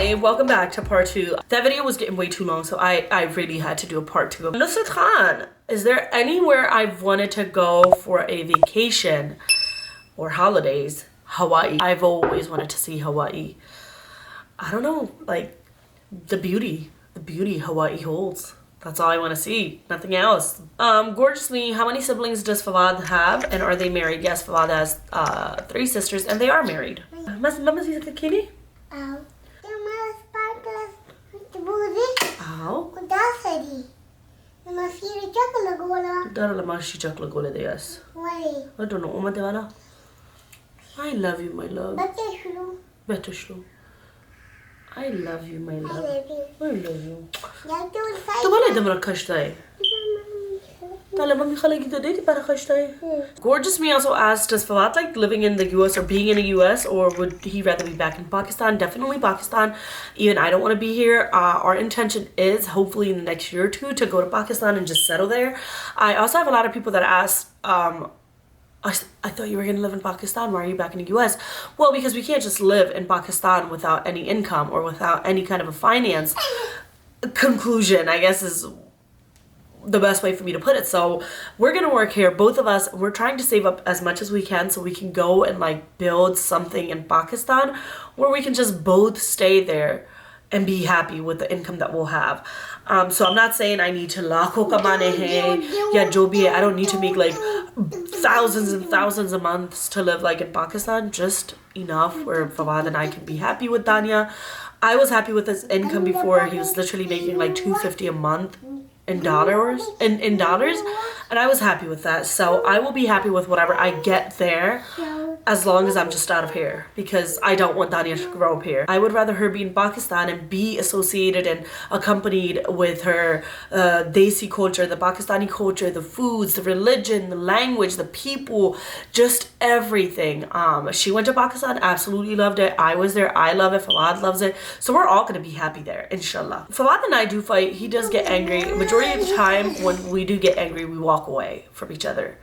Hi, welcome back to part 2. That video was getting way too long, so I really had to do a part 2. Nusrat Khan, is there anywhere I've wanted to go for a vacation or holidays? Hawaii. I've always wanted to see Hawaii. I don't know, like the beauty Hawaii holds. That's all I want to see, nothing else. Gorgeous me, how many siblings does Fawad have, and are they married? Yes, Fawad has 3 sisters, and they are married. Mama sees a kitty? Ow. Yes. I don't know. I love you, my love. Better slow. I love you, my love. I love you. Gorgeous me also asked, does Fawad like living in the US or being in the US, or would he rather be back in Pakistan? Definitely Pakistan. Even I don't want to be here. Our intention is hopefully in the next year or 2 to go to Pakistan and just settle there. I also have a lot of people that ask, I thought you were going to live in Pakistan. Why are you back in the US? Well, because we can't just live in Pakistan without any income or without any kind of a finance conclusion, I guess is the best way for me to put it. So we're going to work here, both of us. We're trying to save up as much as we can so we can go and like build something in Pakistan where we can just both stay there and be happy with the income that we'll have. So I'm not saying I need to lakho kamane hai ya jo bhi hai. I don't need to make like thousands and thousands of months to live like in Pakistan. Just enough where Fawad and I can be happy with Dania. I was happy with his income before. He was literally making like $250 a month in dollars, and I was happy with that. So I will be happy with whatever I get there, as long as I'm just out of here, because I don't want Dania to grow up here. I would rather her be in Pakistan and be associated and accompanied with her Desi culture, the Pakistani culture, the foods, the religion, the language, the people, just everything. She went to Pakistan, absolutely loved it. I was there, I love it, Fawad loves it. So we're all gonna be happy there, inshallah. Fawad and I do fight. He does get angry. Majority of the time when we do get angry, we walk away from each other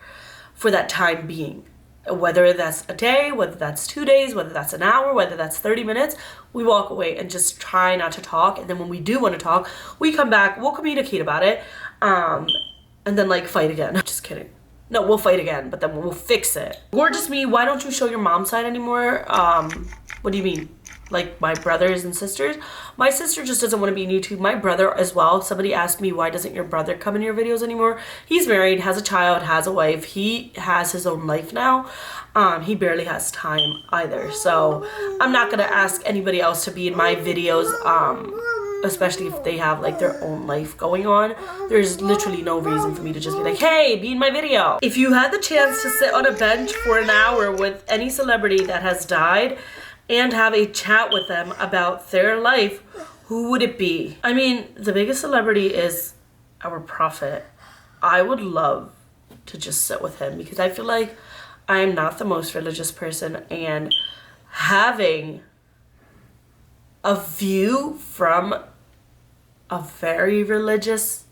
for that time being. Whether that's a day, whether that's 2 days, whether that's an hour, whether that's 30 minutes, we walk away and just try not to talk. And then when we do want to talk, we come back, we'll communicate about it, and then like fight again. Just kidding. No, we'll fight again, but then we'll fix it. Gorgeous me, why don't you show your mom's side anymore? What do you mean? Like my brothers and sisters? My sister just doesn't want to be in YouTube. My brother as well. Somebody asked me, why doesn't your brother come in your videos anymore? He's married, has a child, has a wife. He has his own life now. He barely has time either. So I'm not going to ask anybody else to be in my videos, especially if they have like their own life going on. There's literally no reason for me to just be like, hey, be in my video. If you had the chance to sit on a bench for an hour with any celebrity that has died and have a chat with them about their life, who would it be? I mean, the biggest celebrity is our prophet. I would love to just sit with him because I feel like I am not the most religious person, and having a view from a very religious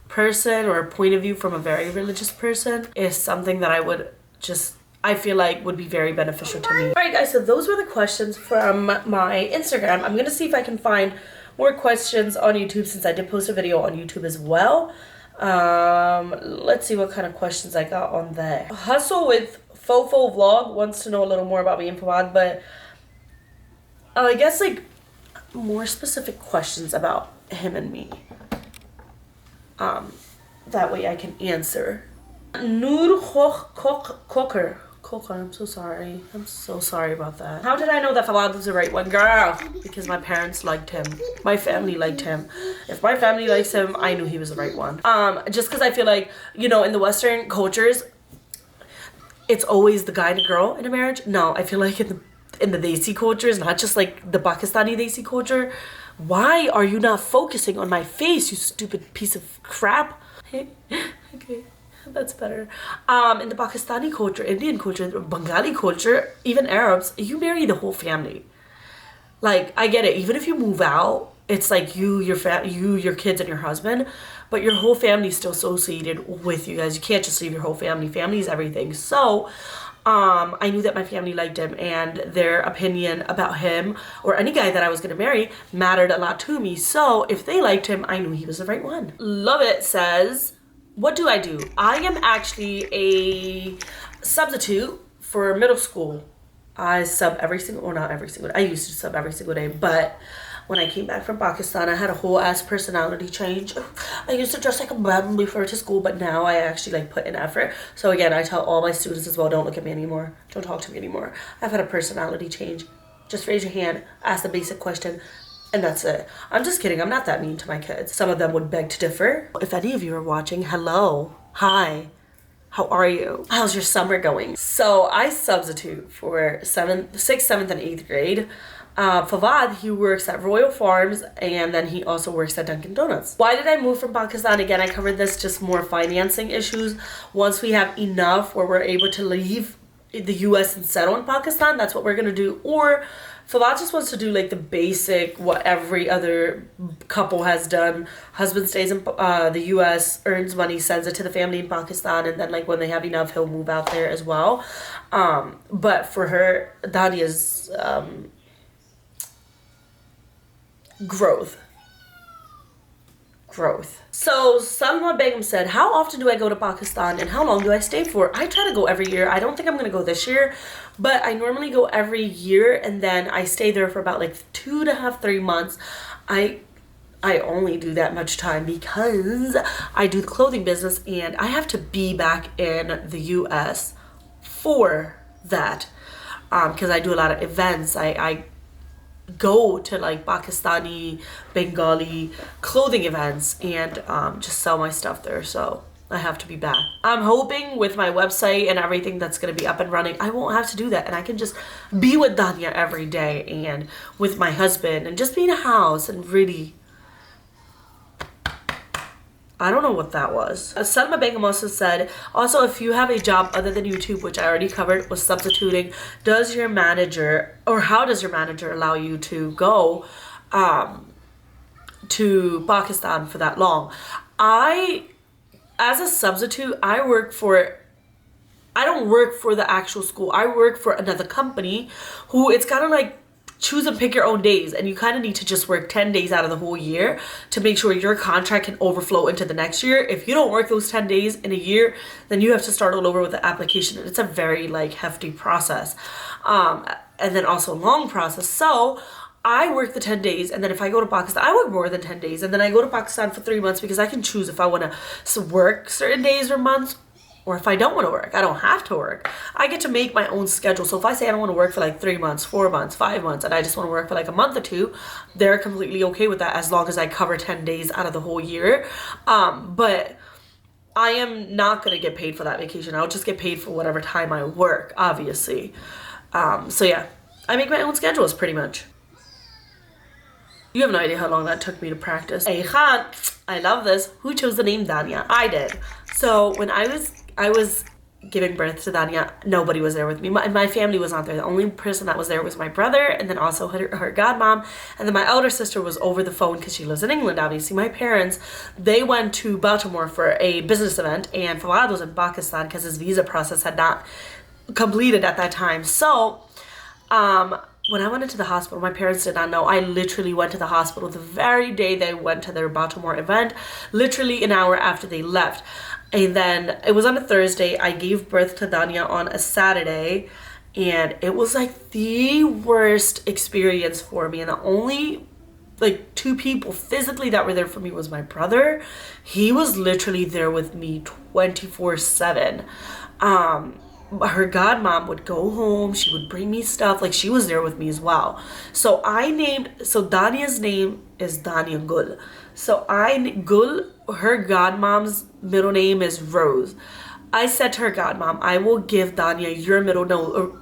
person, or a point of view from a very religious person, is something that I would just, I feel like would be very beneficial to me. Alright guys, so those were the questions from my Instagram. I'm gonna see if I can find more questions on YouTube, since I did post a video on YouTube as well. Let's see what kind of questions I got on there. Hustle with Fofo Vlog wants to know a little more about me and Fawad, but I guess like more specific questions about him and me. That way I can answer. Nur Coker, I'm so sorry. I'm so sorry about that. How did I know that Fawad was the right one? Girl, because my parents liked him. My family liked him. If my family likes him, I knew he was the right one. Just because I feel like, you know, in the Western cultures, it's always the guy and the girl in a marriage. No, I feel like in the Desi cultures, not just like the Pakistani Desi culture. Why are you not focusing on my face, you stupid piece of crap? Okay. That's better. In the Pakistani culture, Indian culture, Bengali culture, even Arabs, you marry the whole family. Like, I get it. Even if you move out, it's like you, your kids, and your husband, but your whole family is still associated with you guys. You can't just leave your whole family. Family is everything. So, I knew that my family liked him, and their opinion about him or any guy that I was going to marry mattered a lot to me. So if they liked him, I knew he was the right one. Love It says, what do? I am actually a substitute for middle school. I sub every single, or not every single, I used to sub every single day, but when I came back from Pakistan, I had a whole ass personality change. I used to dress like a bum before to school, but now I actually like put in effort. So again, I tell all my students as well, don't look at me anymore. Don't talk to me anymore. I've had a personality change. Just raise your hand, ask the basic question, and that's it. I'm just kidding. I'm not that mean to my kids. Some of them would beg to differ. If any of you are watching, hello, hi. How are you? How's your summer going? So I substitute for 6th, 7th, and 8th grade. Fawad, he works at Royal Farms, and then he also works at Dunkin' Donuts. Why did I move from Pakistan? Again, I covered this, just more financing issues. Once we have enough where we're able to leave the US and settle in Pakistan, that's what we're gonna do. Or Fawad just wants to do like the basic, what every other couple has done. Husband stays in the US, earns money, sends it to the family in Pakistan, and then like when they have enough, he'll move out there as well. But for her, Dania's growth. So Salma Begum said, how often do I go to Pakistan and how long do I stay for? I try to go every year. I don't think I'm going to go this year, but I normally go every year, and then I stay there for about like 2.5, 3 months. I only do that much time because I do the clothing business, and I have to be back in the US for that, because I do a lot of events. I go to like Pakistani, Bengali clothing events and just sell my stuff there. So I have to be back. I'm hoping with my website and everything that's going to be up and running, I won't have to do that, and I can just be with Dania every day and with my husband and just be in a house and really, I don't know what that was. Salma Begum also said, also if you have a job other than YouTube, which I already covered, was substituting, does your manager, or how does your manager allow you to go to Pakistan for that long? As a substitute, I don't work for the actual school. I work for another company who, it's kind of like choose and pick your own days, and you kind of need to just work 10 days out of the whole year to make sure your contract can overflow into the next year. If you don't work those 10 days in a year, then you have to start all over with the application, and it's a very like hefty process, and then also a long process. So I work the 10 days, and then if I go to Pakistan, I work more than 10 days, and then I go to Pakistan for 3 months because I can choose if I want to work certain days or months, or if I don't want to work. I don't have to work. I get to make my own schedule. So if I say I don't want to work for like 3 months, 4 months, 5 months, and I just want to work for like a month or two, they're completely okay with that as long as I cover 10 days out of the whole year. But I am not going to get paid for that vacation. I'll just get paid for whatever time I work, obviously. So yeah, I make my own schedules pretty much. You have no idea how long that took me to practice. Hey Khan, I love this. Who chose the name Dania? I did. So when I was giving birth to Dania, nobody was there with me. My family was not there. The only person that was there was my brother, and then also her godmom, and then my elder sister was over the phone because she lives in England, obviously. My parents, they went to Baltimore for a business event, and Fawad was in Pakistan because his visa process had not completed at that time. So when I went into the hospital, my parents did not know. I literally went to the hospital the very day they went to their Baltimore event, literally an hour after they left. And then it was on a Thursday. I gave birth to Dania on a Saturday, and it was like the worst experience for me. And the only like 2 people physically that were there for me was my brother. He was literally there with me 24/7. Her godmom would go home, she would bring me stuff, like she was there with me as well. So Dania's name is Dania Gul. So Gul, her godmom's middle name is Rose. I said to her godmom, I will give Dania your middle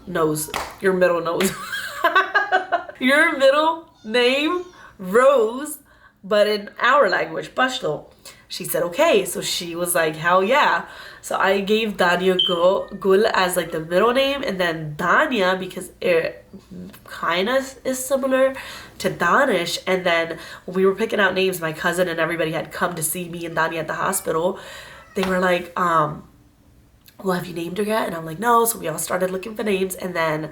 nose, your middle name, Rose, but in our language, Pashto. She said, okay. So she was like, hell yeah. So I gave Dania Gul as like the middle name, and then Dania because it kind of is similar to Danish. And then when we were picking out names, my cousin and everybody had come to see me and Dania at the hospital. They were like, well, have you named her yet? And I'm like, no. So we all started looking for names. And then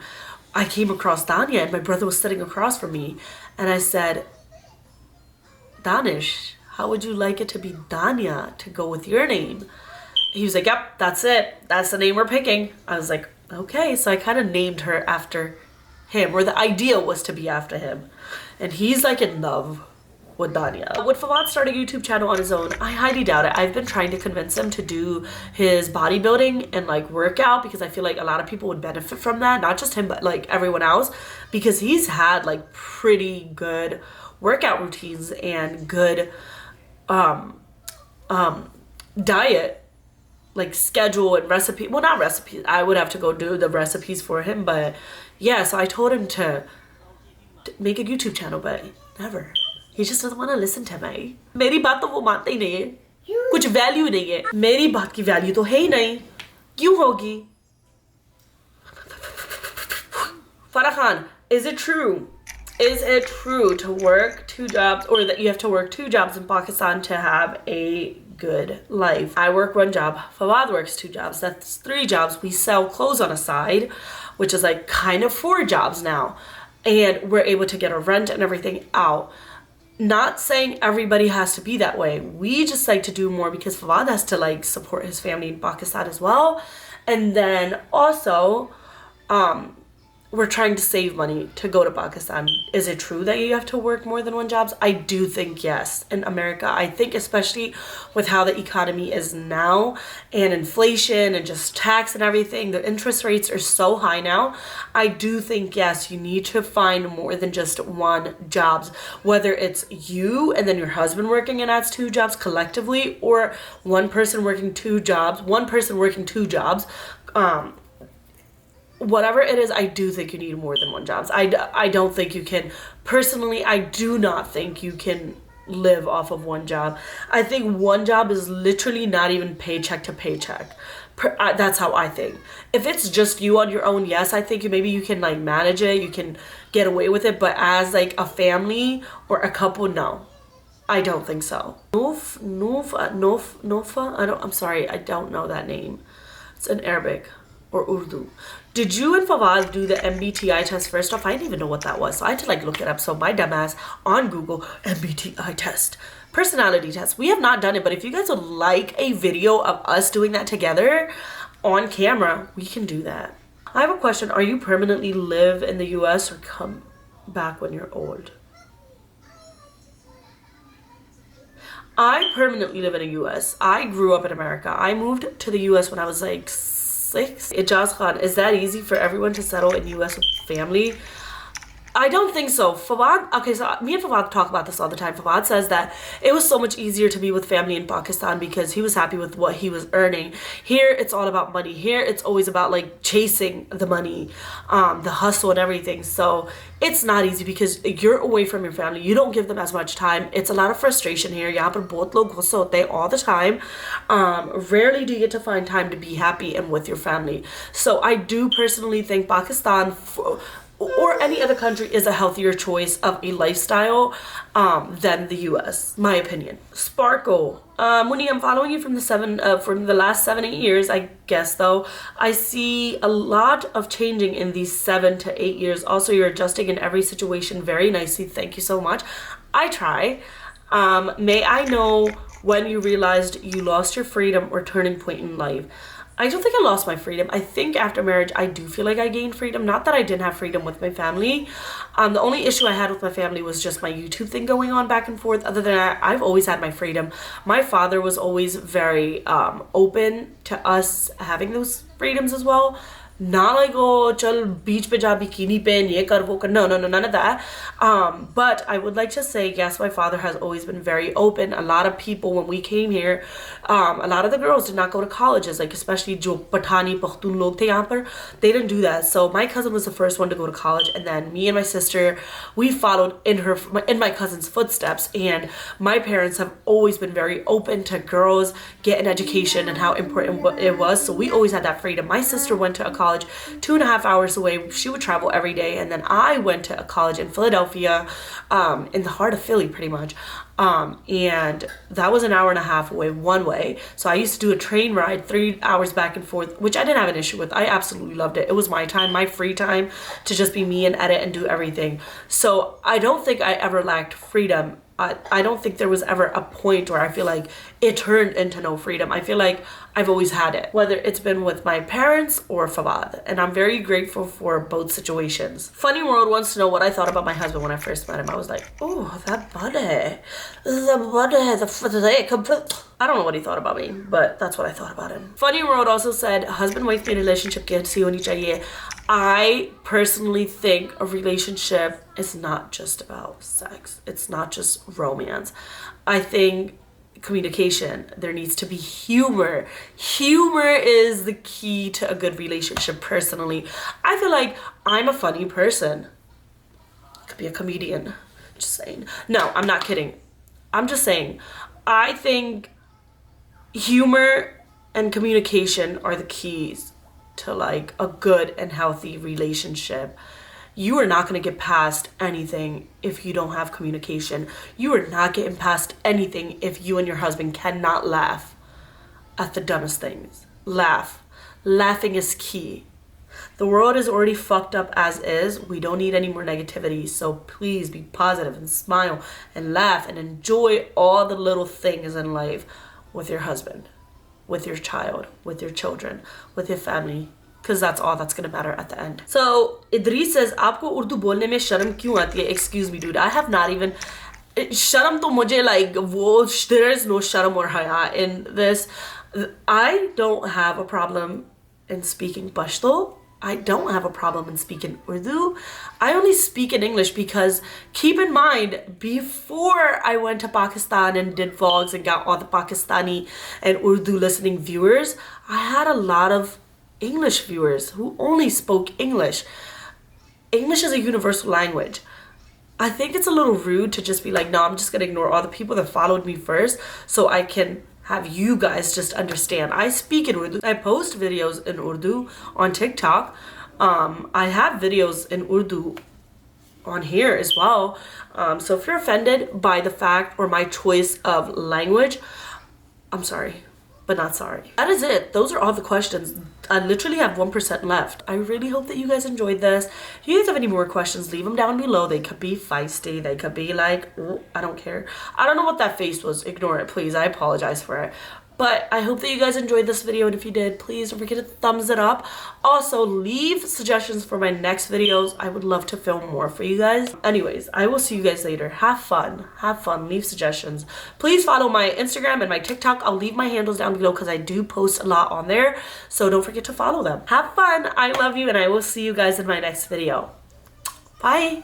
I came across Dania, and my brother was sitting across from me. And I said, Danish, how would you like it to be Dania to go with your name? He was like, yep, that's it. That's the name we're picking. I was like, okay. So I kind of named her after him, or the idea was to be after him. And he's like in love with Dania. Would Fawad start a YouTube channel on his own? I highly doubt it. I've been trying to convince him to do his bodybuilding and like workout, because I feel like a lot of people would benefit from that. Not just him, but like everyone else, because he's had like pretty good workout routines and good diet, like schedule and recipe. Well, not recipes. I would have to go do the recipes for him, but yeah, so I told him to make a YouTube channel, but never. He just doesn't want to listen to me. मेरी बात तो वो मानता ही नहीं है. कुछ value नहीं है. मेरी बात की value तो है ही नहीं. क्यों होगी? Farah Khan, is it true? Is it true to work 2 jobs, or that you have to work 2 jobs in Pakistan to have a good life? I work 1 job. Fawad works 2 jobs. That's 3 jobs. We sell clothes on a side, which is like kind of 4 jobs now. And we're able to get our rent and everything out. Not saying everybody has to be that way. We just like to do more because Fawad has to like support his family in Pakistan as well. And then also, we're trying to save money to go to Pakistan. Is it true that you have to work more than 1 job? I do think yes. In America, I think especially with how the economy is now and inflation and just tax and everything, the interest rates are so high now. I do think yes, you need to find more than just 1 job. Whether it's you and then your husband working and that's 2 jobs collectively, or one person working 2 jobs, one person working 2 jobs. Whatever it is, I do think you need more than 1 job. I don't think you can, personally, I do not think you can live off of 1 job. I think 1 job is literally not even paycheck to paycheck. That's how I think. If it's just you on your own, yes, I think maybe you can like manage it, you can get away with it, but as like a family or a couple, no. I don't think so. Nofa, I'm sorry, I don't know that name. It's in Arabic or Urdu. Did you and Fawad do the MBTI test first off? I didn't even know what that was, so I had to like look it up. So my dumbass on Google, MBTI test, personality test. We have not done it, but if you guys would like a video of us doing that together on camera, we can do that. I have a question. Are you permanently live in the US or come back when you're old? I permanently live in the US. I grew up in America. I moved to the US when I was like 6. Ijaz Khan, is that easy for everyone to settle in US with family? I don't think so. Fawad, okay, so me and Fawad talk about this all the time. Fawad says that it was so much easier to be with family in Pakistan because he was happy with what he was earning. Here, it's all about money. Here, it's always about like chasing the money, the hustle and everything. So it's not easy because you're away from your family. You don't give them as much time. It's a lot of frustration here. Yahan par bahut log gussa hote hain all the time. Rarely do you get to find time to be happy and with your family. So I do personally think Pakistan or any other country is a healthier choice of a lifestyle than the US, my opinion. Sparkle. Muni, I'm following you from the last 7-8 years, I guess though. I see a lot of changing in these 7 to 8 years. Also, you're adjusting in every situation very nicely. Thank you so much. I try. May I know when you realized you lost your freedom or turning point in life? I don't think I lost my freedom. I think after marriage, I do feel like I gained freedom. Not that I didn't have freedom with my family. The only issue I had with my family was just my YouTube thing going on back and forth. Other than that, I've always had my freedom. My father was always very open to us having those freedoms as well. Not like, oh, chal beach pe ja bikini pen, ye kar wo kar. No, none of that. But I would like to say, yes, my father has always been very open. A lot of people, when we came here, a lot of the girls did not go to colleges, like especially jo Pathani, Pakhtun log the yahan par, they didn't do that. So my cousin was the first one to go to college, and then me and my sister, we followed in my cousin's footsteps. And my parents have always been very open to girls get an education and how important it was. So we always had that freedom. My sister went to a college college 2.5 hours away. She would travel every day. And then I went to a college in Philadelphia, in the heart of Philly pretty much. And that was 1.5 hours away one way. So I used to do a train ride 3 hours back and forth, which I didn't have an issue with. I absolutely loved it. It was my time, my free time to just be me and edit and do everything. So I don't think I ever lacked freedom. I don't think there was ever a point where I feel like it turned into no freedom. I feel like I've always had it, whether it's been with my parents or Fawad, and I'm very grateful for both situations. Funny World wants to know what I thought about my husband when I first met him. I was like, oh, that body, I don't know what he thought about me, but that's what I thought about him. Funny World also said, husband-wife in a relationship ke अच्छी होनी चाहिए. I personally think a relationship is not just about sex. It's not just romance. I think communication, there needs to be humor. Humor is the key to a good relationship personally. I feel like I'm a funny person. Could be a comedian. Just saying. No, I'm not kidding. I'm just saying. I think humor and communication are the keys to like a good and healthy relationship. You are not going to get past anything if you don't have communication. You are not getting past anything if you and your husband cannot laugh at the dumbest things. Laugh. Laughing is key. The world is already fucked up as is. We don't need any more negativity. So please be positive and smile and laugh and enjoy all the little things in life with your husband, with your child, with your children, with your family, because that's all that's gonna matter at the end. So Idris says, "Aapko Urdu bolne mein sharam kyun aati hai?" Excuse me, dude. I have not even. Sharam to mujhe like wo. There is no sharam or haya in this. I don't have a problem in speaking Pashto. I don't have a problem in speaking Urdu. I only speak in English because, keep in mind, before I went to Pakistan and did vlogs and got all the Pakistani and Urdu listening viewers, I had a lot of English viewers who only spoke English. English is a universal language. I think it's a little rude to just be like, no, I'm just gonna ignore all the people that followed me first so I can have you guys just understand. I speak in Urdu. I post videos in Urdu on TikTok. I have videos in Urdu on here as well. So if you're offended by the fact or my choice of language, I'm sorry, but not sorry. That is it. Those are all the questions. I literally have 1% left. I really hope that you guys enjoyed this. If you guys have any more questions, leave them down below. They could be feisty. They could be like, ooh, I don't care. I don't know what that face was. Ignore it, please. I apologize for it. But I hope that you guys enjoyed this video, and if you did, please don't forget to thumbs it up. Also, leave suggestions for my next videos. I would love to film more for you guys. Anyways, I will see you guys later. Have fun. Have fun. Leave suggestions. Please follow my Instagram and my TikTok. I'll leave my handles down below because I do post a lot on there. So don't forget to follow them. Have fun. I love you, and I will see you guys in my next video. Bye.